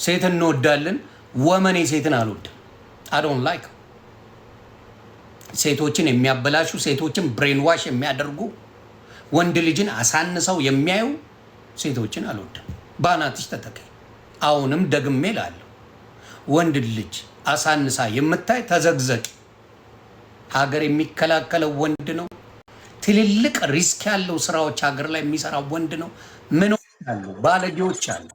ሴትን እንወዳለን። ወመኔ ሴትን አልወድም። I don't like ሴቶችን የሚያበላሹ ሴቶችን ብሬን ዋሽ የሚያደርጉ ወንድ ልጅን አሳንሰው የሚያዩ ሴቶችን አልወድም። ባናትሽ ተተከይ። አሁንም ደግሜ እላለሁ ወንድ ልጅ አሳንሳ የምታይ ተዘግዘቂ። ሀገር የሚከላከለው ወንድ ነው። ትልልቅ ሪስክ ያለው ስራዎች ሀገር ላይ የሚሰራ ወንድ ነው። ምን አሉ ባለጌዎች አሉ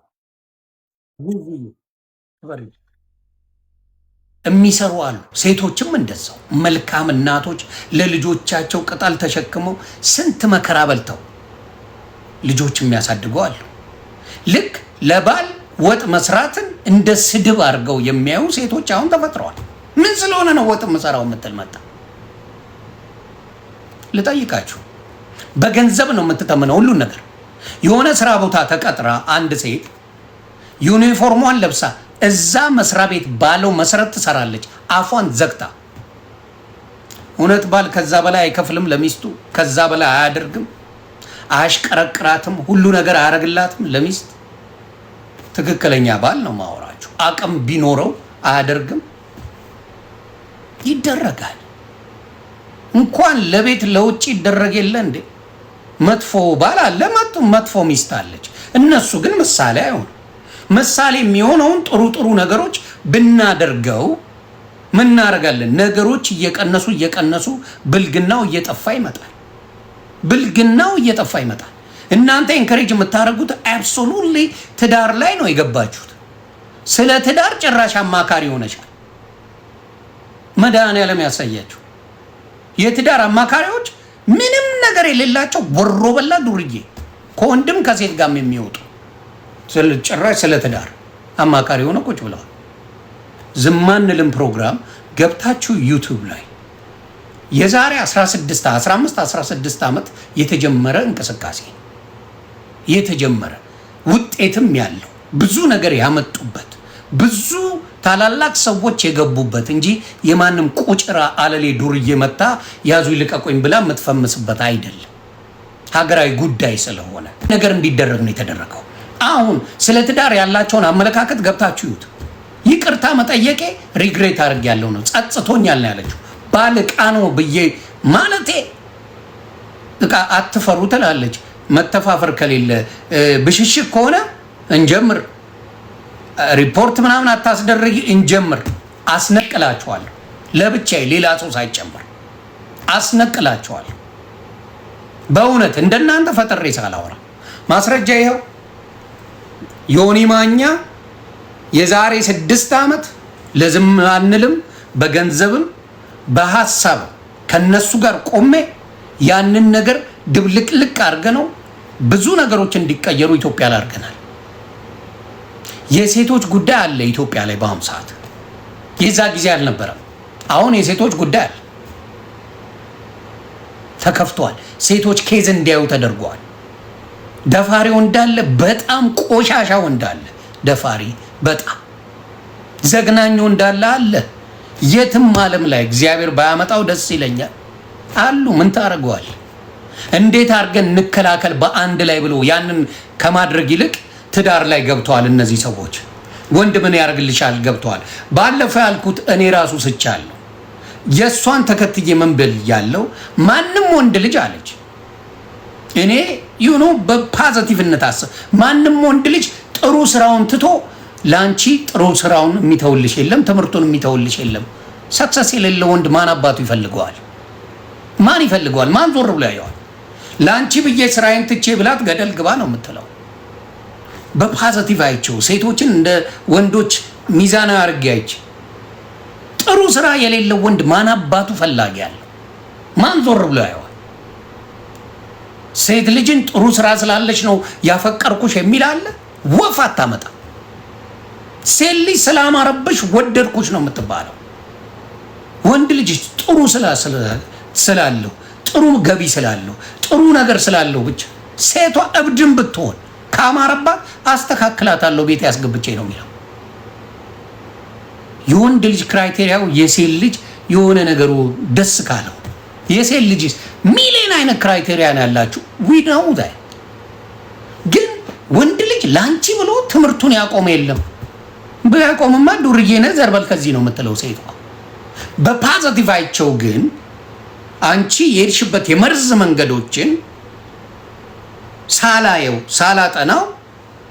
የሚሰሩ አሉ። ሴቶችም እንደዛው መልካም እናቶች ለልጆቻቸው ቅጠል ተሸክመው ስንት መከራ በልተው ልጆች የሚያሳድጉ አሉ። ልክ ለባል ወጥ መስራትን እንደ ስድብ አድርገው የሚያዩ ሴቶች አሁን ተፈጥረዋል። ምን ስለሆነ ነው ወጥ መስራው የምትል መጣ? ልጠይቃችሁ። በገንዘብ ነው የምትተምነው ሁሉን ነገር። የሆነ ስራ ቦታ ተቀጥራ አንድ ሴት ዩኒፎርሟን ለብሳ እዛ መስሪያ ቤት ባለው መሰረት ትሰራለች፣ አፏን ዘግታ። እውነት ባል ከዛ በላይ አይከፍልም ለሚስቱ? ከዛ በላይ አያደርግም? አያሽቀረቅራትም? ሁሉ ነገር አያደርግላትም ለሚስት? ትክክለኛ ባል ነው ማወራችሁ። አቅም ቢኖረው አያደርግም? ይደረጋል። እንኳን ለቤት ለውጭ ይደረግ የለ እንዴ? መጥፎ ባል አለ፣ መጥፎ ሚስት አለች። እነሱ ግን ምሳሌ አይሆኑ። ምሳሌ የሚሆነውን ጥሩ ጥሩ ነገሮች ብናደርገው ምን እናደርጋለን? ነገሮች እየቀነሱ ብልግናው እየጠፋ ይመጣል። ብልግናው እየጠፋ ይመጣል። እናንተ ኢንከሬጅ የምታደርጉት አብሶሉትሊ ትዳር ላይ ነው የገባችሁት። ስለ ትዳር ጭራሽ አማካሪ ሆነሻል። መድኃኒዓለም ያሳያችሁ። የትዳር አማካሪዎች ምንም ነገር የሌላቸው ወሮ በላ ዱርዬ ከወንድም ከሴት ጋር የሚወጡ ጭራሽ ስለ ትዳር አማካሪ ሆነ ቁጭ ብለዋል። ዝም አንልም ፕሮግራም ገብታችሁ ዩቲዩብ ላይ የዛሬ 15-16 ዓመት የተጀመረ እንቅስቃሴ የተጀመረ ውጤትም ያለው ብዙ ነገር ያመጡበት ብዙ ታላላቅ ሰዎች የገቡበት እንጂ የማንም ቁጭራ አለሌ ዱርዬ መታ ያዙ ይልቀቁኝ ብላ የምትፈምስበት አይደለም። ሀገራዊ ጉዳይ ስለሆነ ነገር እንዲደረግ ነው የተደረገው። አሁን ስለ ትዳር ያላቸውን አመለካከት ገብታችሁ ይዩት። ይቅርታ መጠየቄ ሪግሬት አድርጌያለሁ ነው፣ ጸጽቶኛል ነው ያለችው። ባል ዕቃ ነው ብዬ ማለቴ ዕቃ አትፈሩ ትላለች። መተፋፈር ከሌለ ብሽሽቅ ከሆነ እንጀምር። ሪፖርት ምናምን አታስደርጊ፣ እንጀምር። አስነቅላችኋለሁ፣ ለብቻዬ ሌላ ሰው ሳይጨምር አስነቅላችኋለሁ። በእውነት እንደናንተ ፈጥሬ ሳላወራ ማስረጃ ይኸው። ዮኒ ማኛ የዛሬ 6 ዓመት ለዝም አንልም በገንዘብም በሐሳብ ከነሱ ጋር ቆሜ ያንን ነገር ድብልቅልቅ አድርገነው ብዙ ነገሮች እንዲቀየሩ ኢትዮጵያ ላይ አድርገናል። የሴቶች ጉዳይ አለ ኢትዮጵያ ላይ በአሁኑ ሰዓት። የዛ ጊዜ አልነበረም። አሁን የሴቶች ጉዳይ አለ፣ ተከፍቷል። ሴቶች ኬዝ እንዲያዩ ተደርጓል። ደፋሪው እንዳለ በጣም ቆሻሻው እንዳለ ደፋሪ በጣም ዘግናኙ እንዳለ አለ። የትም ዓለም ላይ እግዚአብሔር ባያመጣው ደስ ይለኛል አሉ። ምን ታደርገዋል? እንዴት አድርገን እንከላከል በአንድ ላይ ብሎ ያንን ከማድረግ ይልቅ ትዳር ላይ ገብተዋል እነዚህ ሰዎች። ወንድ ምን ያደርግልሻል ገብተዋል። ባለፈው ያልኩት እኔ ራሱ ስቻለሁ። የእሷን ተከትዬ ምን ብል ያለው ማንም ወንድ ልጅ አለች እኔ ዩኖ በፖዚቲቭነት አስብ። ማንም ወንድ ልጅ ጥሩ ስራውን ትቶ ላንቺ ጥሩ ስራውን የሚተውልሽ የለም፣ ትምህርቱን የሚተውልሽ የለም። ሰክሰስ የሌለው ወንድ ማን አባቱ ይፈልገዋል? ማን ይፈልገዋል? ማን ዞር ብሎ ያየዋል? ላንቺ ብዬ ስራዬን ትቼ ብላት ገደል ግባ ነው የምትለው። በፖዚቲቭ አይቸው ሴቶችን እንደ ወንዶች ሚዛናዊ አድርጌ አይቼ ጥሩ ስራ የሌለው ወንድ ማን አባቱ ፈላጊ ያለው? ማን ዞር ብሎ ያየዋል? ሴት ልጅን ጥሩ ስራ ስላለች ነው ያፈቀርኩሽ የሚል አለ። ወፍ አታመጣ። ሴት ልጅ ስላማረብሽ ወደድኩሽ ነው የምትባለው። ወንድ ልጅ ጥሩ ስላለው ጥሩ ገቢ ስላለው ጥሩ ነገር ስላለው ብቻ ሴቷ እብድም ብትሆን ካማረባት አስተካክላታለሁ ቤት ያስገብቼ ነው የሚለው። የወንድ ልጅ ክራይቴሪያው የሴት ልጅ የሆነ ነገሩ ደስ ካለው የሴት ልጅ ሚሊዮን አይነት ክራይቴሪያ ነው ያላችሁ። ዊ ነው ግን ወንድ ልጅ ላንቺ ብሎ ትምህርቱን ያቆመ የለም። ቢያቆምማ ዱርዬ ነህ ዘርበል ከዚህ ነው የምትለው ሴቷ። በፖዚቲቭ አይቸው ግን አንቺ የሄድሽበት የመርዝ መንገዶችን ሳላየው ሳላጠናው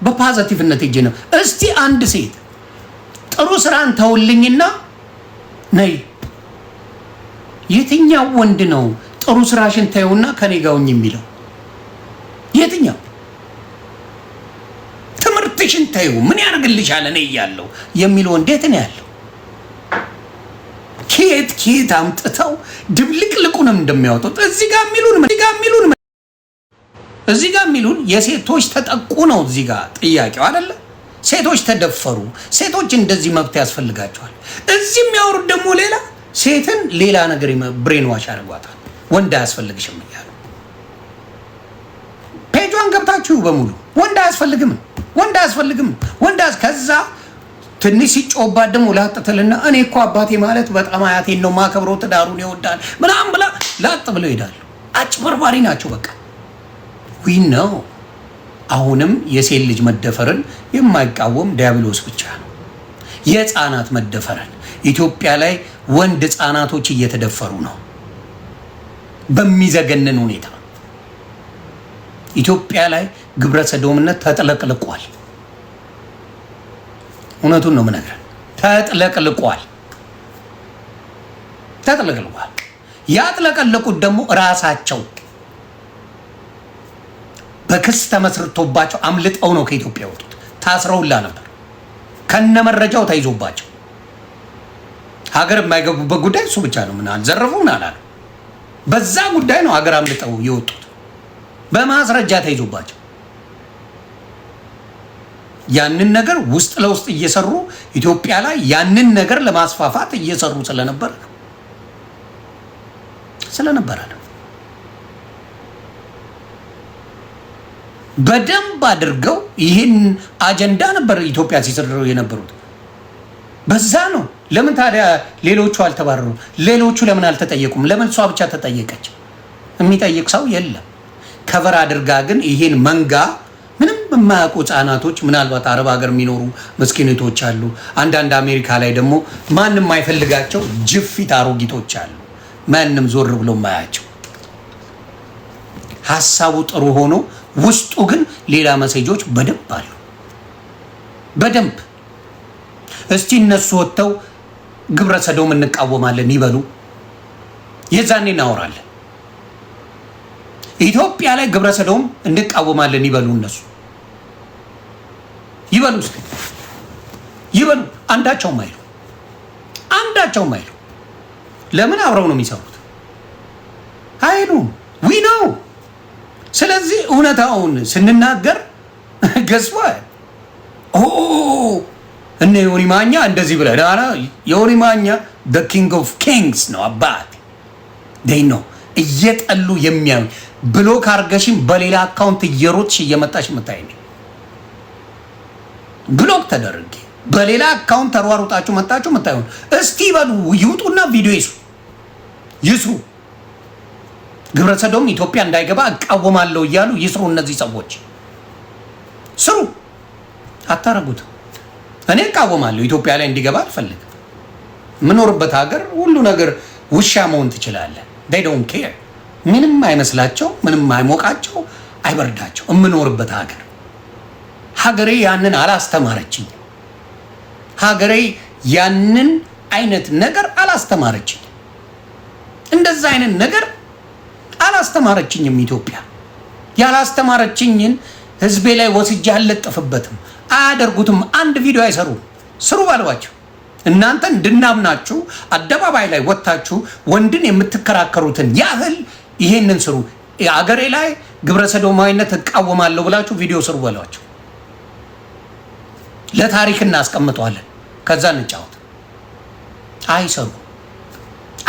በፖዚቲቭነት ሄጄ ነው። እስቲ አንድ ሴት ጥሩ ስራን ተውልኝና ነይ። የትኛው ወንድ ነው ጥሩ ስራሽን ተይውና ከኔ ጋር ሁኚ የሚለው? የትኛው? ትምህርትሽን ተይው ምን ያደርግልሻል እኔ እያለሁ የሚለው እንዴት ነው ያለው? ኬት አምጥተው ድብልቅልቁንም እንደሚያወጡት እዚህ ጋር የሚሉን የሴቶች ተጠቁ ነው። እዚህ ጋር ጥያቄው አይደለ? ሴቶች ተደፈሩ፣ ሴቶች እንደዚህ መብት ያስፈልጋቸዋል። እዚህ የሚያወሩት ደግሞ ሌላ ሴትን ሌላ ነገር ብሬን ዋሽ አድርጓታል። ወንድ አያስፈልግሽም እያሉ ፔጇን ገብታችሁ በሙሉ ወንድ አያስፈልግም ከዛ ትንሽ ሲጮባት ደግሞ ላጥተልና እኔ እኮ አባቴ ማለት በጣም አያቴን ነው ማከብረው ትዳሩን ይወዳል ምናምን ብላ ላጥ ብለው ይሄዳሉ። አጭበርባሪ ናቸው በቃ ዊ ነው። አሁንም የሴት ልጅ መደፈርን የማይቃወም ዲያብሎስ ብቻ ነው። የህፃናት መደፈርን ኢትዮጵያ ላይ ወንድ ህፃናቶች እየተደፈሩ ነው በሚዘገንን ሁኔታ። ኢትዮጵያ ላይ ግብረ ሰዶምነት ተጥለቅልቋል። እውነቱን ነው የምነግርህ። ተጥለቅልቋል። ያጥለቀለቁት ደግሞ ራሳቸው በክስ ተመስርቶባቸው አምልጠው ነው ከኢትዮጵያ ወጡት። ታስረውላ ነበር ከነመረጃው ተይዞባቸው። ሀገር የማይገቡበት ጉዳይ እሱ ብቻ ነው። ምን አልዘረፉን አላሉ። በዛ ጉዳይ ነው ሀገር አምልጠው የወጡት በማስረጃ ተይዞባቸው። ያንን ነገር ውስጥ ለውስጥ እየሰሩ ኢትዮጵያ ላይ ያንን ነገር ለማስፋፋት እየሰሩ ስለነበረ ነው። በደንብ አድርገው ይህን አጀንዳ ነበር ኢትዮጵያ ሲሰሩ የነበሩት። በዛ ነው። ለምን ታዲያ ሌሎቹ አልተባረሩ? ሌሎቹ ለምን አልተጠየቁም? ለምን እሷ ብቻ ተጠየቀች? የሚጠይቅ ሰው የለም። ከቨር አድርጋ ግን ይሄን መንጋ ምንም የማያውቁ ህጻናቶች፣ ምናልባት አረብ ሀገር የሚኖሩ መስኪኖች አሉ። አንዳንድ አሜሪካ ላይ ደግሞ ማንም የማይፈልጋቸው ጅፊት አሮጊቶች አሉ። ማንም ዞር ብሎ የማያቸው። ሀሳቡ ጥሩ ሆኖ ውስጡ ግን ሌላ መሴጆች በደንብ አሉ። በደንብ እስቲ እነሱ ወጥተው ግብረ ሰዶም እንቃወማለን ይበሉ። የዛኔ እናወራለን። ኢትዮጵያ ላይ ግብረ ሰዶም እንቃወማለን ይበሉ። እነሱ ይበሉ። አንዳቸውም አይሉ። ለምን? አብረው ነው የሚሰሩት። አይሉም። ዊ ነው። ስለዚህ እውነታውን ስንናገር ገዝፏ እነ ዮኒ ማኛ እንደዚህ ብለ ዮኒ ማኛ the king of kings ነው አባት ነው እየጠሉ የሚያዩ ብሎክ አርገሽም በሌላ አካውንት እየሮጥሽ እየመጣሽ መታይ ነው። ብሎክ ተደረገ በሌላ አካውንት ተሯሩጣችሁ መጣችሁ መታዩ። እስቲ በሉ ይውጡና ቪዲዮ ይስሩ። ግብረ ሰዶም ኢትዮጵያ እንዳይገባ እቃወማለሁ እያሉ ይስሩ። እነዚህ ሰዎች ስሩ። አታረጉት። እኔ እቃወማለሁ። ኢትዮጵያ ላይ እንዲገባ አልፈልግም። የምኖርበት ሀገር ሁሉ ነገር ውሻ መሆን ትችላለህ። they don't care ምንም አይመስላቸው፣ ምንም አይሞቃቸው፣ አይበርዳቸው። የምኖርበት ሀገሬ ያንን አላስተማረችኝ። ሀገሬ ያንን አይነት ነገር አላስተማረችኝ። እንደዛ አይነት ነገር አላስተማረችኝም። ኢትዮጵያ ያላስተማረችኝን ህዝቤ ላይ ወስጄ አልለጥፍበትም። አያደርጉትም። አንድ ቪዲዮ አይሰሩም። ስሩ ባሏቸው። እናንተ እንድናምናችሁ አደባባይ ላይ ወጣችሁ ወንድን የምትከራከሩትን ያህል ይሄንን ስሩ። አገሬ ላይ ግብረ ሰዶማዊነት እቃወማለሁ ብላችሁ ቪዲዮ ስሩ ባሏቸው። ለታሪክ እናስቀምጠዋለን። ከዛ እንጫወት።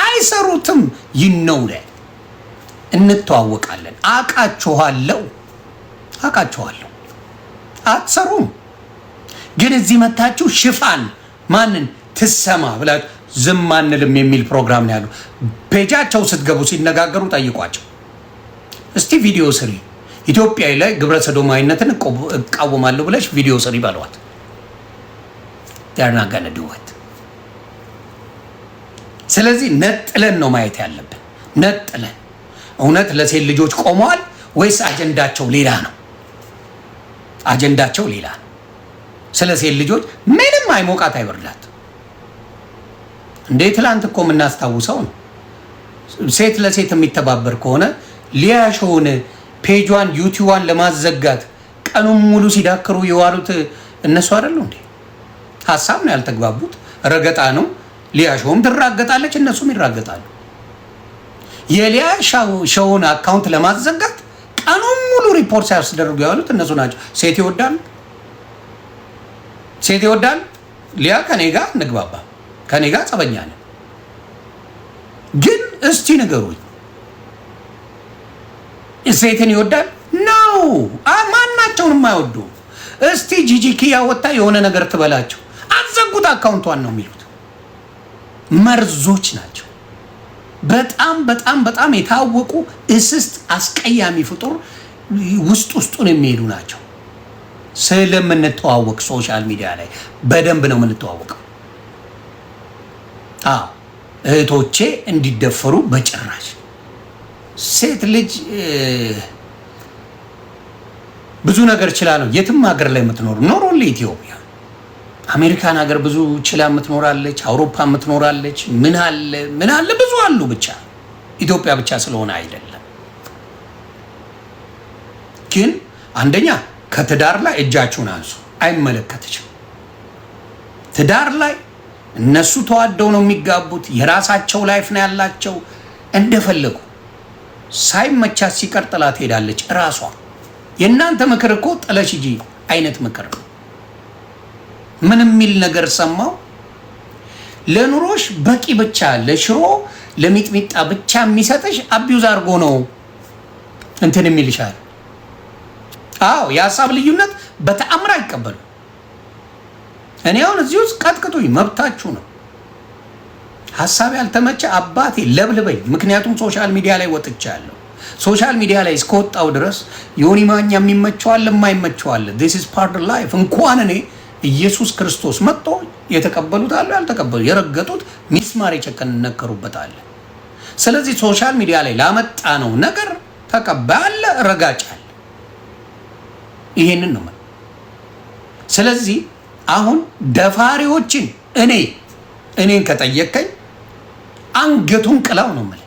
አይሰሩትም። ይነውለ እንተዋወቃለን። አቃችኋለሁ። አትሰሩም። ግን እዚህ መታችሁ ሽፋን ማንን ትሰማ ብላችሁ ዝም አንልም የሚል ፕሮግራም ነው ያለው። ፔጃቸው ስትገቡ ሲነጋገሩ ጠይቋቸው። እስቲ ቪዲዮ ስሪ፣ ኢትዮጵያ ላይ ግብረ ሰዶማዊነትን እቃወማለሁ ብለሽ ቪዲዮ ስሪ በሏት። they're not gonna do it። ስለዚህ ነጥለን ነው ማየት ያለብን። ነጥለን እውነት ለሴት ልጆች ቆመዋል ወይስ አጀንዳቸው ሌላ ነው? አጀንዳቸው ሌላ ነው። ስለ ሴት ልጆች ምንም አይሞቃት አይበርዳት። እንዴ ትላንት እኮ የምናስታውሰው ነው። ሴት ለሴት የሚተባበር ከሆነ ሊያሾውን ፔጇን ዩቲዩብን ለማዘጋት ቀኑን ሙሉ ሲዳክሩ የዋሉት እነሱ አይደሉ እንዴ? ሀሳብ ነው ያልተግባቡት፣ ረገጣ ነው። ሊያሾውም ትራገጣለች፣ እነሱም ይራገጣሉ። የሊያሾውን አካውንት ለማዘጋት ቀኑን ሙሉ ሪፖርት ሲያስደርጉ የዋሉት እነሱ ናቸው። ሴት ይወዳል፣ ሴት ይወዳል። ሊያ ከኔ ጋር እንግባባ፣ ከኔ ጋር ጸበኛ ነው። ግን እስቲ ንገሩኝ፣ ሴትን ይወዳል ነው? ማናቸውንም አይወዱ። እስቲ ጂጂኪያ ወጣ የሆነ ነገር ትበላቸው፣ አዘጉት አካውንቷን ነው የሚሉት። መርዞች ናቸው። በጣም በጣም በጣም የታወቁ እስስት አስቀያሚ ፍጡር ውስጡን የሚሄዱ ናቸው። ስለምንተዋወቅ ሶሻል ሚዲያ ላይ በደንብ ነው የምንተዋወቀው። እህቶቼ እንዲደፈሩ በጭራሽ። ሴት ልጅ ብዙ ነገር ችላ ነው የትም ሀገር ላይ የምትኖር ኖሮል ኢትዮጵያ አሜሪካን ሀገር ብዙ ችላ የምትኖራለች፣ አውሮፓ የምትኖራለች። ምን አለ ብዙ አሉ። ብቻ ኢትዮጵያ ብቻ ስለሆነ አይደለም። ግን አንደኛ ከትዳር ላይ እጃችሁን አንሱ፣ አይመለከትሽም። ትዳር ላይ እነሱ ተዋደው ነው የሚጋቡት። የራሳቸው ላይፍ ነው ያላቸው። እንደፈለጉ ሳይመቻት ሲቀር ጥላ ትሄዳለች እራሷ። የእናንተ ምክር እኮ ጥለሽ ሂጂ አይነት ምክር ነው። ምን የሚል ነገር ሰማው? ለኑሮሽ በቂ ብቻ ለሽሮ ለሚጥሚጣ ብቻ የሚሰጥሽ አቢዩዝ አድርጎ ነው እንትን የሚልሻል። አዎ የሀሳብ ልዩነት በተአምር አይቀበሉ። እኔ አሁን እዚህ ውስጥ ቀጥቅጡኝ፣ መብታችሁ ነው። ሀሳብ ያልተመቸ አባቴ ለብልበኝ። ምክንያቱም ሶሻል ሚዲያ ላይ ወጥቻለሁ። ሶሻል ሚዲያ ላይ እስከወጣው ድረስ ዮኒ ማኛ የሚመቸዋል የማይመቸዋል። this is part of life። እንኳን እኔ ኢየሱስ ክርስቶስ መጥቶ የተቀበሉት አሉ፣ ያልተቀበሉ የረገጡት ሚስማር የቸከነከሩበት አለ። ስለዚህ ሶሻል ሚዲያ ላይ ላመጣ ነው ነገር ተቀባለ ረጋጫል። ይሄንን ነው። ስለዚህ አሁን ደፋሪዎችን እኔን ከጠየቀኝ አንገቱን ቅላው ነው ማለት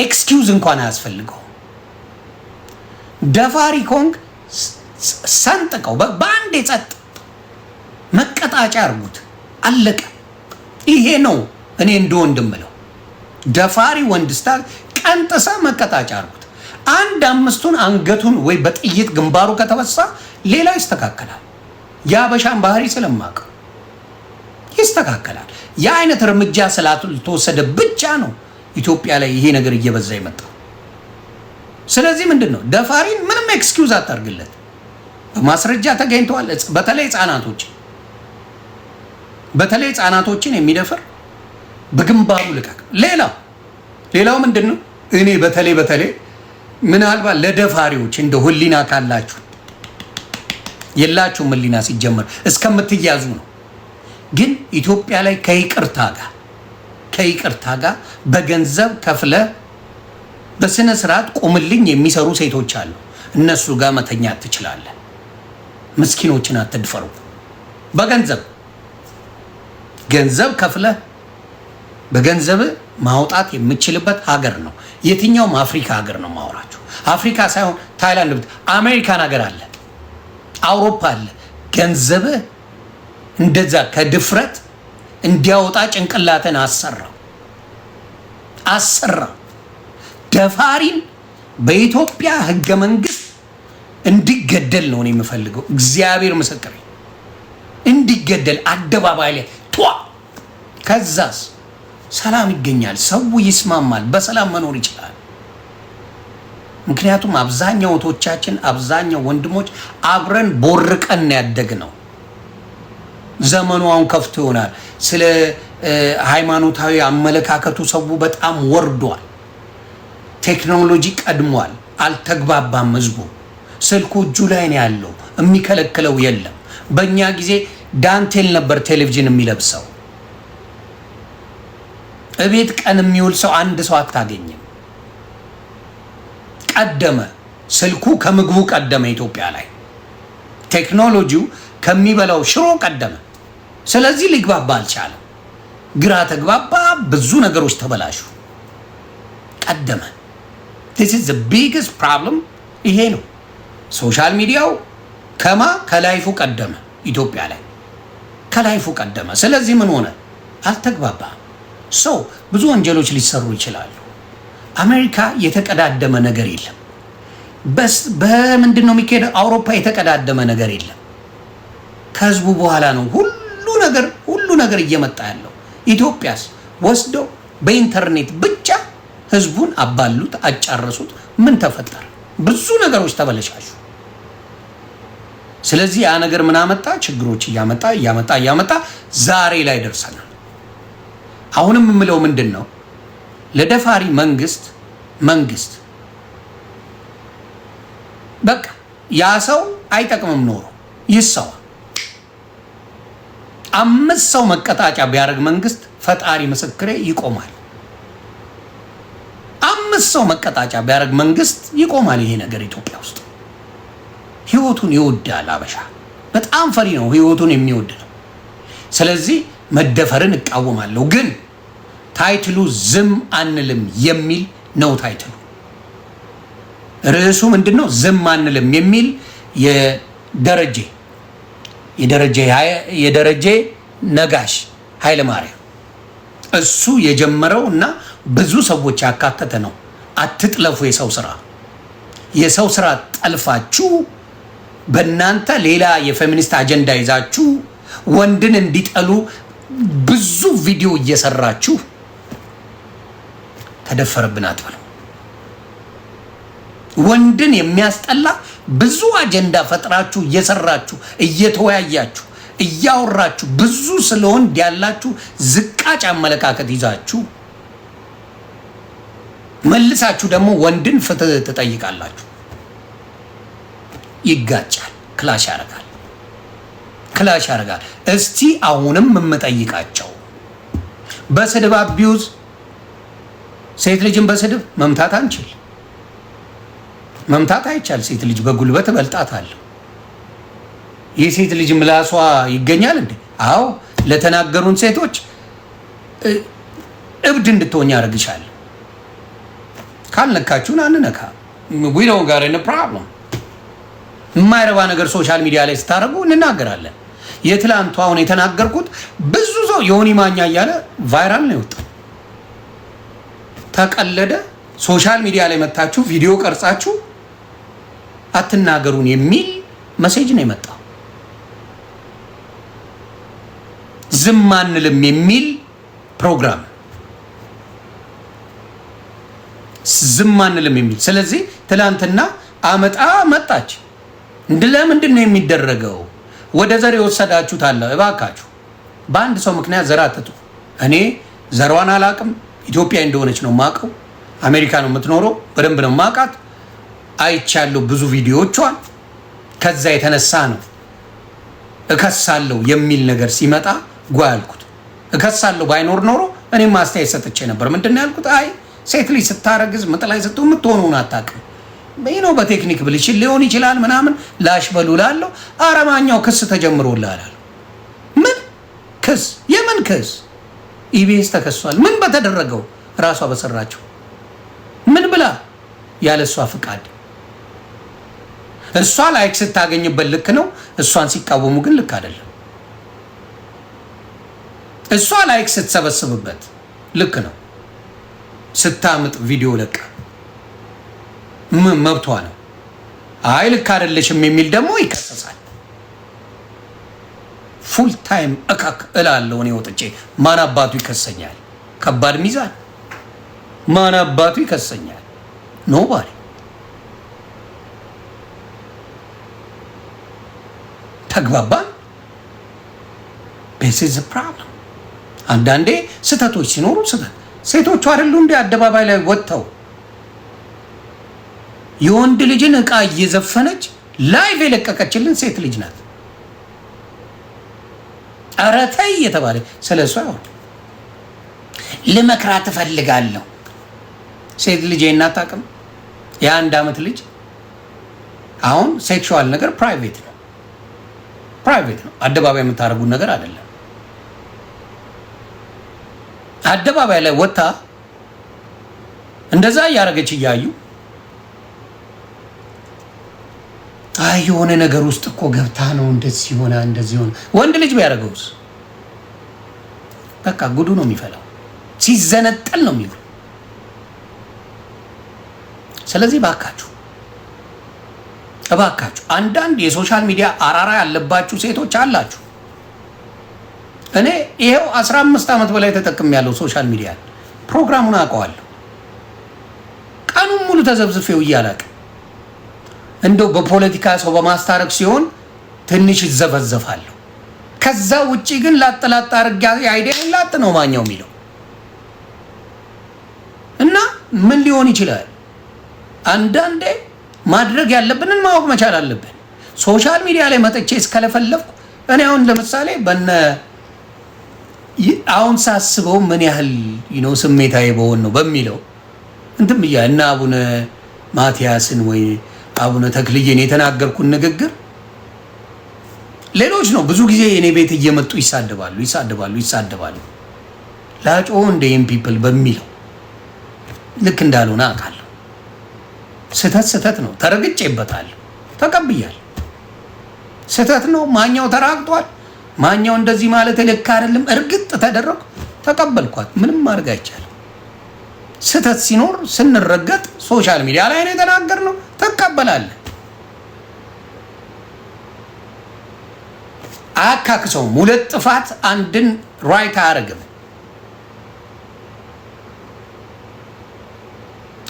ኤክስኪውዝ እንኳን አያስፈልገው። ደፋሪ ኮንግ ሰንጥቀው በአንድ ጸጥ መቀጣጫ አርጉት፣ አለቀ። ይሄ ነው እኔ እንደወንድም ብለው ደፋሪ ወንድስታ ቀንጥሳ መቀጣጫ አርጉት። አንድ አምስቱን አንገቱን ወይ በጥይት ግንባሩ ከተበሳ ሌላ ይስተካከላል። የአበሻን ባህሪ ስለማቀው ይስተካከላል። የአይነት እርምጃ ስላልተወሰደ ብቻ ነው ኢትዮጵያ ላይ ይሄ ነገር እየበዛ የመጣው። ስለዚህ ምንድነው ደፋሪን ምንም ኤክስኪውዝ አታርግለት። በማስረጃ ተገኝተዋል። በተለይ ህፃናቶችን የሚደፍር በግንባሩ ልቀቅ። ሌላው ምንድነው እኔ በተለይ ምናልባት ለደፋሪዎች እንደ ህሊና ካላችሁ የላችሁም ህሊና ሲጀመር እስከምትያዙ ነው። ግን ኢትዮጵያ ላይ ከይቅርታ ጋር በገንዘብ ከፍለ በስነ ስርዓት ቁምልኝ የሚሰሩ ሴቶች አሉ። እነሱ ጋር መተኛት ትችላለህ። ምስኪኖችን አትድፈሩ። ገንዘብ ከፍለ በገንዘብ ማውጣት የምችልበት ሀገር ነው። የትኛውም አፍሪካ ሀገር ነው ማወራችሁ። አፍሪካ ሳይሆን ታይላንድ፣ አሜሪካን ሀገር አለ፣ አውሮፓ አለ። ገንዘብ እንደዛ ከድፍረት እንዲያወጣ ጭንቅላትን አሰራው። ደፋሪን በኢትዮጵያ ህገ መንግስት እንዲገደል ነው የምፈልገው። እግዚአብሔር ምስክሬ፣ እንዲገደል አደባባይ ላይ ከዛስ ሰላም ይገኛል። ሰው ይስማማል፣ በሰላም መኖር ይችላል። ምክንያቱም አብዛኛው እህቶቻችን፣ አብዛኛው ወንድሞች አብረን ቦርቀን ያደግነው። ዘመኑ አሁን ከፍቶ ይሆናል። ስለ ሃይማኖታዊ አመለካከቱ ሰው በጣም ወርዷል። ቴክኖሎጂ ቀድሟል። አልተግባባም ህዝቡ። ስልኩ እጁ ላይ ነው ያለው፣ የሚከለክለው የለም። በእኛ ጊዜ ዳንቴል ነበር ቴሌቪዥን የሚለብሰው። እቤት ቀን የሚውል ሰው አንድ ሰው አታገኝም። ቀደመ፣ ስልኩ ከምግቡ ቀደመ። ኢትዮጵያ ላይ ቴክኖሎጂው ከሚበላው ሽሮ ቀደመ። ስለዚህ ሊግባባ አልቻለም። ግራ ተግባባ፣ ብዙ ነገሮች ተበላሹ። ቀደመ። this is the biggest problem። ይሄ ነው ሶሻል ሚዲያው ከላይፉ ቀደመ። ኢትዮጵያ ላይ ከላይፉ ቀደመ። ስለዚህ ምን ሆነ? አልተግባባ። ሰው ብዙ ወንጀሎች ሊሰሩ ይችላሉ። አሜሪካ የተቀዳደመ ነገር የለም። በምንድን ነው የሚካሄደው? አውሮፓ የተቀዳደመ ነገር የለም። ከህዝቡ በኋላ ነው ሁሉ ነገር እየመጣ ያለው። ኢትዮጵያስ ወስደው በኢንተርኔት ብቻ ህዝቡን አባሉት፣ አጫረሱት። ምን ተፈጠረ? ብዙ ነገሮች ተበለሻሹ። ስለዚህ ያ ነገር ምን አመጣ? ችግሮች እያመጣ ዛሬ ላይ ደርሰናል። አሁንም የምለው ምንድን ነው? ለደፋሪ መንግስት በቃ ያ ሰው አይጠቅምም ኖሮ ይሰዋ። 5 ሰው መቀጣጫ ቢያደርግ መንግስት፣ ፈጣሪ ምስክሬ ይቆማል። 5 ሰው መቀጣጫ ቢያደርግ መንግስት ይቆማል። ይሄ ነገር ኢትዮጵያ ውስጥ ህይወቱን ይወዳል። አበሻ በጣም ፈሪ ነው፣ ህይወቱን የሚወድ ነው። ስለዚህ መደፈርን እቃወማለሁ። ግን ታይትሉ ዝም አንልም የሚል ነው። ታይትሉ ርዕሱ ምንድነው? ዝም አንልም የሚል የደረጀ ነጋሽ ኃይለ ማርያም እሱ የጀመረው እና ብዙ ሰዎች ያካተተ ነው። አትጥለፉ የሰው ስራ ጠልፋችሁ በእናንተ ሌላ የፌሚኒስት አጀንዳ ይዛችሁ ወንድን እንዲጠሉ ብዙ ቪዲዮ እየሰራችሁ ተደፈረብን አትበሉ። ወንድን የሚያስጠላ ብዙ አጀንዳ ፈጥራችሁ እየሰራችሁ እየተወያያችሁ እያወራችሁ ብዙ ስለወንድ ያላችሁ ዝቃጭ አመለካከት ይዛችሁ መልሳችሁ ደግሞ ወንድን ፍትህ ትጠይቃላችሁ። ይጋጫል፣ ክላሽ ያደርጋል። እስቲ አሁንም የምጠይቃቸው በስድብ አቢዩዝ ሴት ልጅን በስድብ መምታት አንችል። መምታት አይቻል። ሴት ልጅ በጉልበት እበልጣታለሁ። የሴት ልጅ ምላሷ ይገኛል እንዴ? አዎ፣ ለተናገሩን ሴቶች እብድ እንድትሆኝ ያደርግሻል። ካልነካችሁን አንነካ። we don't got any problem። የማይረባ ነገር ሶሻል ሚዲያ ላይ ስታረጉ እንናገራለን። የትላንቱ አሁን የተናገርኩት ብዙ ሰው የሆኒ ማኛ እያለ ቫይራል ነው የወጣው። ተቀለደ። ሶሻል ሚዲያ ላይ መታችሁ ቪዲዮ ቀርጻችሁ አትናገሩን የሚል መሴጅ ነው የመጣው። ዝም አንልም የሚል ፕሮግራም ዝም አንልም የሚል። ስለዚህ ትላንትና መጣች። ለምንድን ነው የሚደረገው? ወደ ዘር የወሰዳችሁት አለ። እባካችሁ በአንድ ሰው ምክንያት ዘር አትጡ። እኔ ዘሯን አላቅም። ኢትዮጵያ እንደሆነች ነው የማውቀው። አሜሪካ ነው የምትኖረው። በደንብ ነው የማውቃት። አይቻለሁ ብዙ ቪዲዮዎቿን። ከዛ የተነሳ ነው እከሳለሁ የሚል ነገር ሲመጣ ጓ ያልኩት። እከሳለሁ ባይኖር ኖሮ እኔም ማስተያየት ሰጥቼ ነበር። ምንድን ነው ያልኩት? አይ ሴት ልጅ ስታረግዝ ምጥ ላይ ስትሆን የምትሆነውን አታውቅም። ይህ ነው በቴክኒክ ብልሽት ሊሆን ይችላል ምናምን ላሽ በሉ ላለው አረማኛው ክስ ተጀምሮልሃል። ምን ክስ? የምን ክስ? ኢቢኤስ ተከሷል። ምን በተደረገው? ራሷ በሰራቸው ምን ብላ? ያለ እሷ ፍቃድ። እሷ ላይክ ስታገኝበት ልክ ነው። እሷን ሲቃወሙ ግን ልክ አይደለም። እሷ ላይክ ስትሰበስብበት ልክ ነው። ስታምጥ ቪዲዮ ለቃ መብቷ ነው። አይ ልክ አይደለሽም የሚል ደግሞ ይከሰሳል። ፉል ታይም እካክ እላለሁ እኔ ወጥቼ። ማን አባቱ ይከሰኛል? ከባድ ሚዛን። ማን አባቱ ይከሰኛል? ኖባዲ። ተግባባን? this is a problem። አንዳንዴ ስህተቶች ሲኖሩ ሴቶቹ አይደሉ እንደ አደባባይ ላይ ወጥተው የወንድ ልጅን ዕቃ እየዘፈነች ላይቭ የለቀቀችልን ሴት ልጅ ናት። ኧረ ተይ እየተባለ ስለሷ ልመክራት እፈልጋለሁ። ሴት ልጅ እናታቅም የ1 ዓመት ልጅ አሁን ሴክሹዋል ነገር ፕራይቬት ነው፣ አደባባይ የምታደርጉት ነገር አይደለም። አደባባይ ላይ ወጣ እንደዛ እያደረገች እያዩ አይ የሆነ ነገር ውስጥ እኮ ገብታ ነው እንደዚህ ሆነ። ወንድ ልጅ ቢያደርገውስ በቃ ጉዱ ነው የሚፈላው፣ ሲዘነጠል ነው የሚሉ። ስለዚህ እባካችሁ አንዳንድ የሶሻል ሚዲያ አራራ ያለባችሁ ሴቶች አላችሁ። እኔ ይሄው 15 ዓመት በላይ ተጠቅሜያለሁ ሶሻል ሚዲያ፣ ፕሮግራሙን አውቀዋለሁ። ቀኑን ሙሉ ተዘብዝፌው እያላቀ እንደው በፖለቲካ ሰው በማስታረቅ ሲሆን ትንሽ ይዘፈዘፋለሁ። ከዛ ውጪ ግን ላጥላጣ አርጋ አይደል ላጥ ነው ማኛው የሚለው እና ምን ሊሆን ይችላል? አንዳንዴ ማድረግ ያለብንን ማወቅ መቻል አለብን። ሶሻል ሚዲያ ላይ መጥቼ እስከለፈለፍኩ እኔ አሁን ለምሳሌ አሁን ሳስበው ምን ያህል ስሜታዊ በሆን ነው በሚለው እንትን ብያ እና አቡነ ማቲያስን ወይ አቡነ ተክልዬን የተናገርኩት ንግግር ሌሎች ነው ብዙ ጊዜ እኔ ቤት እየመጡ ይሳደባሉ ላጮ እንደ ፒፕል በሚለው ልክ እንዳልሆነ አውቃለሁ። ስህተት ነው፣ ተረግጬበታለሁ፣ ተቀብያለሁ። ስህተት ነው፣ ማኛው ተራግጧል፣ ማኛው እንደዚህ ማለት ልክ አይደለም። እርግጥ ተደረኩ፣ ተቀበልኳት። ምንም ማድረግ አይቻልም። ስህተት ሲኖር ስንረገጥ ሶሻል ሚዲያ ላይ ነው የተናገርነው፣ ተቀበላለህ። አያካክሰውም። ሁለት ጥፋት አንድን ራይት አያደርግም።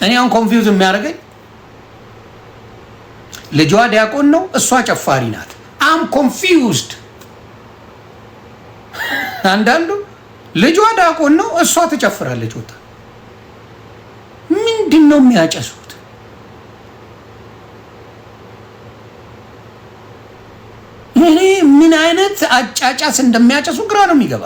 እኔ አሁን ኮንፊውዝ የሚያደርገኝ ልጇ ዲያቆን ነው፣ እሷ ጨፋሪ ናት። አም ኮንፊውዝድ። አንዳንዱ ልጇ ዲያቆን ነው፣ እሷ ትጨፍራለች። ወጣ ምንድን ነው የሚያጨሱት? እኔ ምን አይነት አጫጫስ እንደሚያጨሱ ግራ ነው የሚገባ።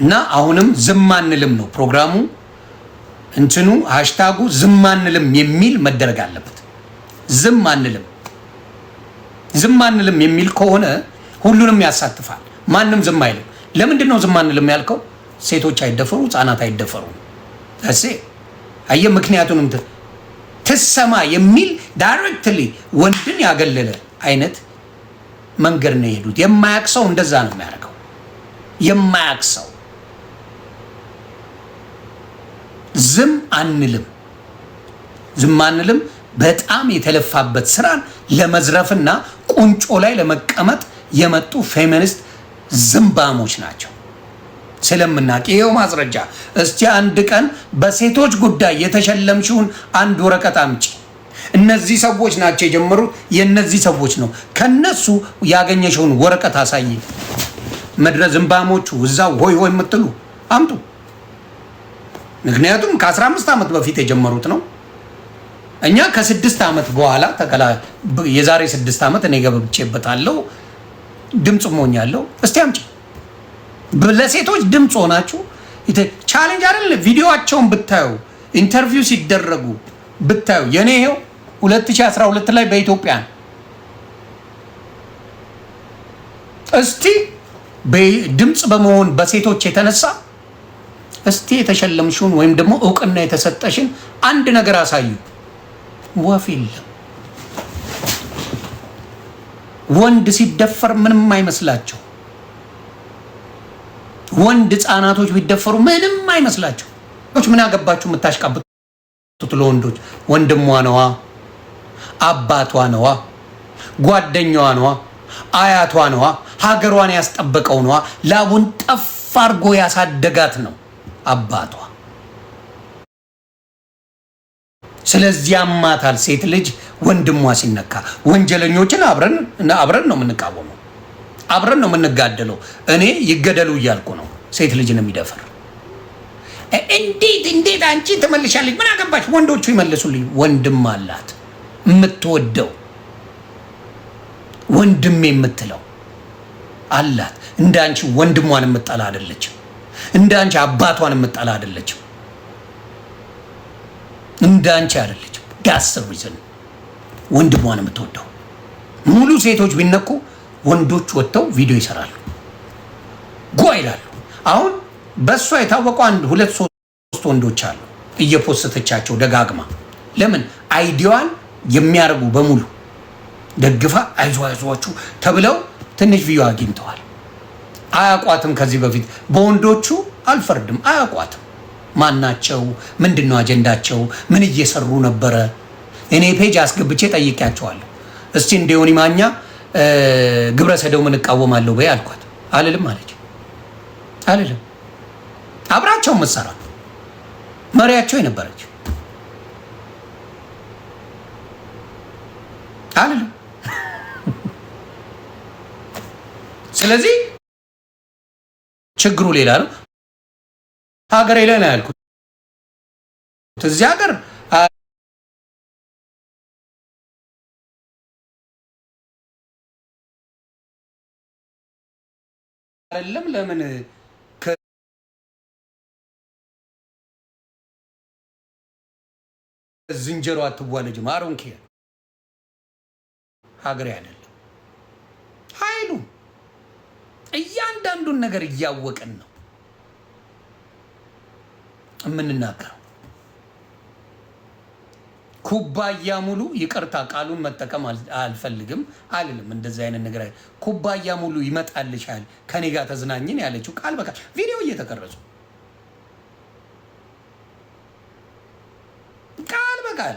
እና አሁንም ዝም አንልም ነው ፕሮግራሙ፣ እንትኑ ሃሽታጉ ዝም አንልም የሚል መደረግ አለበት። ዝም አንልም የሚል ከሆነ ሁሉንም ያሳትፋል። ማንም ዝም አይልም። ለምንድን ነው ዝም አንልም ያልከው? ሴቶች አይደፈሩ፣ ህፃናት አይደፈሩ። እሺ አየ ምክንያቱንም ትሰማ የሚል ዳይሬክትሊ ወንድን ያገለለ አይነት መንገድ ነው የሄዱት። የማያውቅ ሰው እንደዛ ነው የሚያደርገው። የማያውቅ ሰው ዝም አንልም በጣም የተለፋበት ስራን ለመዝረፍና ቁንጮ ላይ ለመቀመጥ የመጡ ፌሚኒስት ዝምባሞች ናቸው ስለምናውቅ። ይሄው ማስረጃ። እስቲ አንድ ቀን በሴቶች ጉዳይ የተሸለምሽውን አንድ ወረቀት አምጪ። እነዚህ ሰዎች ናቸው የጀመሩት፣ የነዚህ ሰዎች ነው። ከነሱ ያገኘሽውን ወረቀት አሳይ። መድረ ዝምባሞቹ እዛው ሆይ የምትሉ አምጡ። ምክንያቱም ከ15 ዓመት በፊት የጀመሩት ነው። እኛ ከ6 ዓመት በኋላ የዛሬ 6 ዓመት እኔ ገብቼበታለሁ፣ ድምፅ ሆኛለሁ። እስቲ አምጪ። ለሴቶች ድምፅ ሆናችሁ ቻሌንጅ አይደል? ቪዲዮአቸውን ብታዩ፣ ኢንተርቪው ሲደረጉ ብታዩ፣ የኔ ይሄው 2012 ላይ በኢትዮጵያ እስቲ ድምፅ በመሆን በሴቶች የተነሳ እስቲ የተሸለምሽውን ወይም ደግሞ እውቅና የተሰጠሽን አንድ ነገር አሳዩ። ወፍ የለም። ወንድ ሲደፈር ምንም አይመስላቸው። ወንድ ህፃናቶች ቢደፈሩ ምንም አይመስላቸው። ምን ያገባችሁ የምታሽቃብጡት ለወንዶች? ወንድሟ ነዋ፣ አባቷ ነዋ፣ ጓደኛዋ ነዋ፣ አያቷ ነዋ፣ ሀገሯን ያስጠበቀው ነዋ፣ ላቡን ጠፍ አርጎ ያሳደጋት ነው አባቷ። ስለዚህ ያማታል ሴት ልጅ ወንድሟ ሲነካ። ወንጀለኞችን አብረን ነው የምንቃወመው፣ አብረን ነው የምንጋደለው። እኔ ይገደሉ እያልኩ ነው። ሴት ልጅን የሚደፈር እንዴት አንቺ ትመልሻለች? ምን አገባች? ወንዶቹ ይመልሱልኝ። ወንድም አላት የምትወደው ወንድሜ የምትለው አላት። እንዳንቺ ወንድሟን የምጠላ አይደለችም። እንዳንቺ አባቷን የምጠላ አይደለችም። እንዳንቺ አይደለችም። ዳስ ሪዝን ወንድሟን የምትወደው። ሙሉ ሴቶች ቢነኩ ወንዶች ወጥተው ቪዲዮ ይሰራሉ፣ ጓ ይላሉ። አሁን በእሷ የታወቁ 1 2 3 ወንዶች አሉ እየፖስተቻቸው ደጋግማ። ለምን አይዲዋን የሚያደርጉ በሙሉ ደግፋ አይዟችሁ ተብለው ትንሽ ቪዲዮ አግኝተዋል። አያቋትም። ከዚህ በፊት በወንዶቹ አልፈርድም። አያቋትም። ማናቸው? ምንድነው አጀንዳቸው? ምን እየሰሩ ነበረ? እኔ ፔጅ አስገብቼ ጠይቄያቸዋለሁ። እስቲ እንደ ዮኒ ማኛ ግብረ ሰዶምን እቃወማለሁ በይ አልኳት። አልልም አለች። አልልም። አብራቸው መሰራ መሪያቸው የነበረች አልልም። ስለዚህ ችግሩ ሌላ ነው። ሀገሬ ላይ ነው ያልኩት። እዚህ ሀገር አይደለም። ለምን ዝንጀሮ አትዋለጅም? አሮንኬ ሀገሬ አይደለም ኃይሉ እያንዳንዱን ነገር እያወቅን ነው የምንናገረው። ኩባያ ሙሉ ይቅርታ፣ ቃሉን መጠቀም አልፈልግም አልልም። እንደዚህ አይነት ነገር ኩባያ ሙሉ ይመጣልሻል ከኔ ጋር ተዝናኝን ያለችው ቃል በቃል ቪዲዮ እየተቀረጹ ቃል በቃል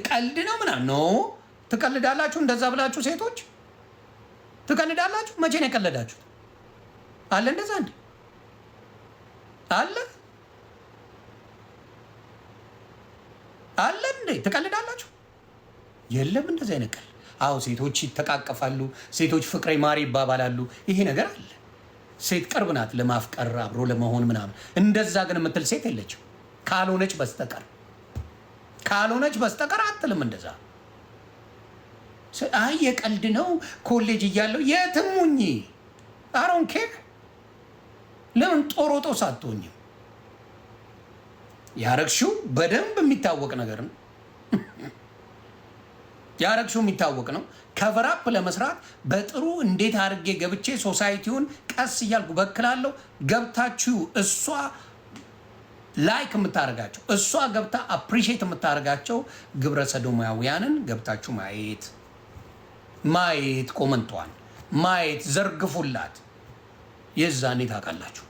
ቀልድ ነው ምናምን ነው። ትቀልዳላችሁ እንደዛ ብላችሁ ሴቶች ትቀልዳላችሁ። መቼ ነው የቀለዳችሁት? አለ እንደዛ እንዴ? አለ አለ እንዴ? ትቀልዳላችሁ? የለም እንደዛ አይነት ቀልድ። አዎ ሴቶች ይተቃቀፋሉ፣ ሴቶች ፍቅሬ ማሪ ይባባላሉ። ይሄ ነገር አለ። ሴት ቅርብ ናት ለማፍቀር አብሮ ለመሆን ምናምን። እንደዛ ግን የምትል ሴት የለችም ካልሆነች በስተቀር አትልም እንደዛ። አይ የቀልድ ነው ኮሌጅ እያለሁ የትም ሁኚ አሮን ኬክ ለምን ጦሮጦስ አትሆኝም? ያረግሽው በደንብ የሚታወቅ ነገር ነው። ያረግሽው የሚታወቅ ነው። ከቨራፕ ለመስራት በጥሩ እንዴት አድርጌ ገብቼ ሶሳይቲውን ቀስ እያልኩ በክላለሁ። ገብታችሁ እሷ ላይክ የምታደርጋቸው እሷ ገብታ አፕሪሼት የምታደርጋቸው ግብረ ሰዶማውያንን ገብታችሁ ማየት ኮመንቷን ማየት ዘርግፉላት። የዛኔ ታውቃላችሁ።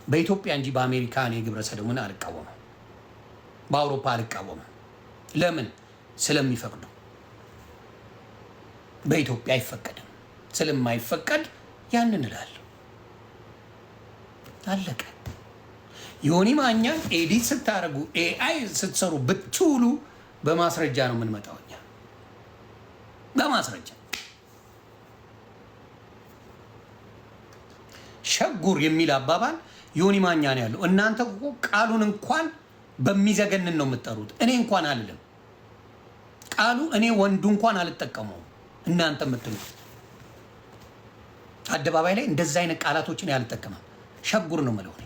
በኢትዮጵያ እንጂ በአሜሪካ እኔ ግብረ ሰዶምን አልቃወምም፣ በአውሮፓ አልቃወምም። ለምን? ስለሚፈቅዱ። በኢትዮጵያ አይፈቀድም። ስለማይፈቀድ ያንን እላለሁ። አለቀ። ዮኒ ማኛ ኤዲት ስታደርጉ ኤአይ ስትሰሩ ብትውሉ በማስረጃ ነው የምንመጣው እኛ። በማስረጃ ሸጉር የሚል አባባል ዮኒ ማኛ ነው ያለው። እናንተ እኮ ቃሉን እንኳን በሚዘገንን ነው የምትጠሩት። እኔ እንኳን አልልም ቃሉ እኔ ወንዱ እንኳን አልጠቀመውም። እናንተ የምትሉት አደባባይ ላይ እንደዛ አይነት ቃላቶችን ያልጠቀመም ሸጉር ነው የምለው እኔ።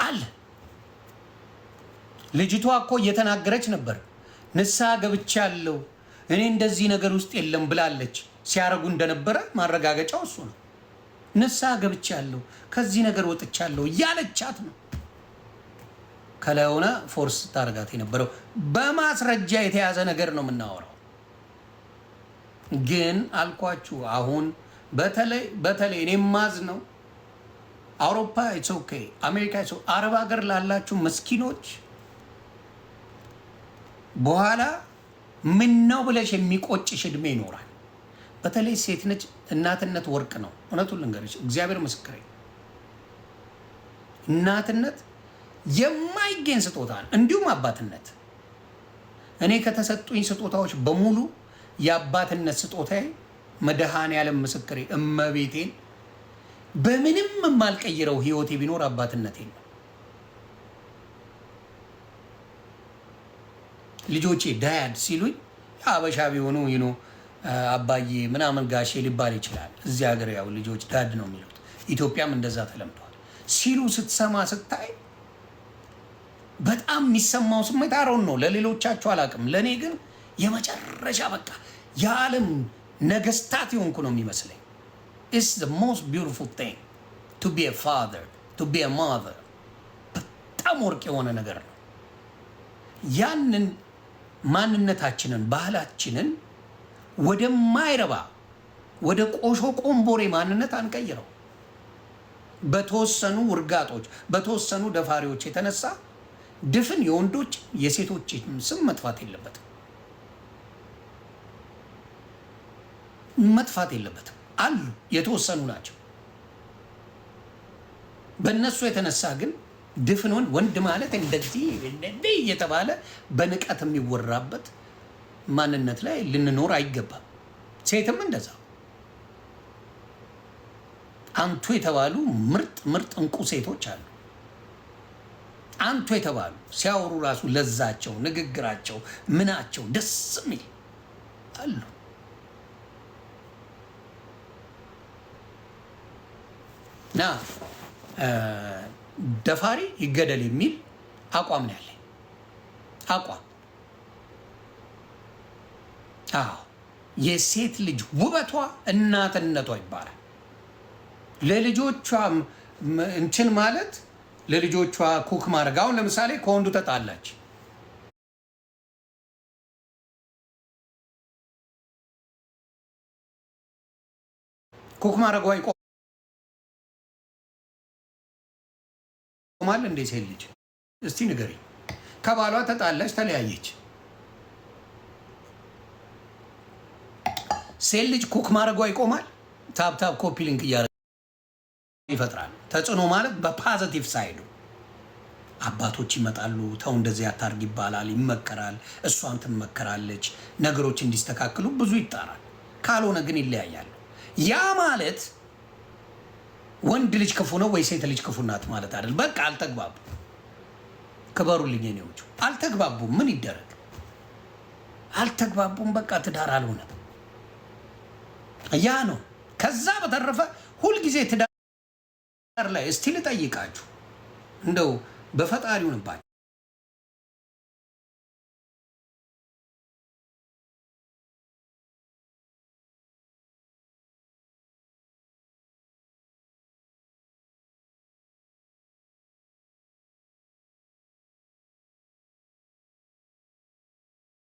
አለ ልጅቷ እኮ እየተናገረች ነበር። ንስሐ ገብቻለሁ እኔ እንደዚህ ነገር ውስጥ የለም ብላለች። ሲያረጉ እንደነበረ ማረጋገጫው እሱ ነው። ንስሐ ገብቻለሁ ከዚህ ነገር ወጥቻለሁ እያለቻት ነው። ከላይ ሆነ ፎርስ ታረጋት የነበረው በማስረጃ የተያዘ ነገር ነው የምናወራው። ግን አልኳችሁ አሁን በተለይ እኔ ማዝ ነው አውሮፓ ኢትስ ኦኬ፣ አሜሪካ ኢትስ ኦኬ፣ አረብ ሀገር ላላችሁ መስኪኖች በኋላ ምን ነው ብለሽ የሚቆጭሽ እድሜ ይኖራል። በተለይ ሴት ነች። እናትነት ወርቅ ነው። እውነቱን ልንገርሽ፣ እግዚአብሔር ምስክሬ፣ እናትነት የማይገኝ ስጦታ ነው። እንዲሁም አባትነት። እኔ ከተሰጡኝ ስጦታዎች በሙሉ የአባትነት ስጦታዬ መድኃኔዓለም ምስክሬ፣ እመቤቴን በምንም የማልቀይረው ህይወቴ ቢኖር አባትነቴ ነው። ልጆቼ ዳያድ ሲሉኝ አበሻ ቢሆኑ አባዬ ምናምን ጋሼ ሊባል ይችላል። እዚህ ሀገር ያው ልጆች ዳድ ነው የሚሉት። ኢትዮጵያም እንደዛ ተለምደዋል ሲሉ ስትሰማ ስታይ በጣም የሚሰማው ስሜት አሮን ነው። ለሌሎቻችሁ አላውቅም፣ ለእኔ ግን የመጨረሻ በቃ የዓለም ነገስታት የሆንኩ ነው የሚመስለኝ። It's the most beautiful thing to be a father, to be a mother። በጣም ወርቅ የሆነ ነገር ነው። ያንን ማንነታችንን ባህላችንን ወደማይረባ ወደ ቆሾ ቆምቦሬ ማንነት አንቀይረው። በተወሰኑ ውርጋጦች በተወሰኑ ደፋሪዎች የተነሳ ድፍን የወንዶች የሴቶች ስም መጥፋት የለበትም መጥፋት የለበትም። አሉ የተወሰኑ ናቸው። በእነሱ የተነሳ ግን ድፍን ወንድ ማለት እንደዚህ እየተባለ በንቀት የሚወራበት ማንነት ላይ ልንኖር አይገባም። ሴትም እንደዛ አንቱ የተባሉ ምርጥ ምርጥ እንቁ ሴቶች አሉ። አንቱ የተባሉ ሲያወሩ ራሱ ለዛቸው፣ ንግግራቸው፣ ምናቸው ደስ የሚል አሉ። ና ደፋሪ ይገደል የሚል አቋም ነው ያለኝ። አቋም አዎ፣ የሴት ልጅ ውበቷ እናትነቷ ይባላል። ለልጆቿ እንትን ማለት ለልጆቿ ኩክ ማድረግ። አሁን ለምሳሌ ከወንዱ ተጣላች፣ ኩክ ማድረጓ ይቆማል እንዴ? ሴት ልጅ እስቲ ንገሪ። ከባሏ ተጣላች፣ ተለያየች፣ ሴት ልጅ ኩክ ማድረጓ ይቆማል? ታብታብ ኮፒ ሊንክ እያደረገ ይፈጥራል። ተጽዕኖ ማለት በፖዚቲቭ ሳይዱ አባቶች ይመጣሉ፣ ተው እንደዚህ አታርግ ይባላል፣ ይመከራል፣ እሷን ትመከራለች፣ ነገሮች እንዲስተካከሉ ብዙ ይጣራል። ካልሆነ ግን ይለያያሉ። ያ ማለት ወንድ ልጅ ክፉ ነው ወይ ሴት ልጅ ክፉ ናት ማለት አይደል። በቃ አልተግባቡ። ክበሩልኝ የኔዎቹ፣ አልተግባቡም። ምን ይደረግ? አልተግባቡም። በቃ ትዳር አልሆነ። ያ ነው። ከዛ በተረፈ ሁልጊዜ ትዳር ላይ እስቲ ልጠይቃችሁ እንደው በፈጣሪውንባችሁ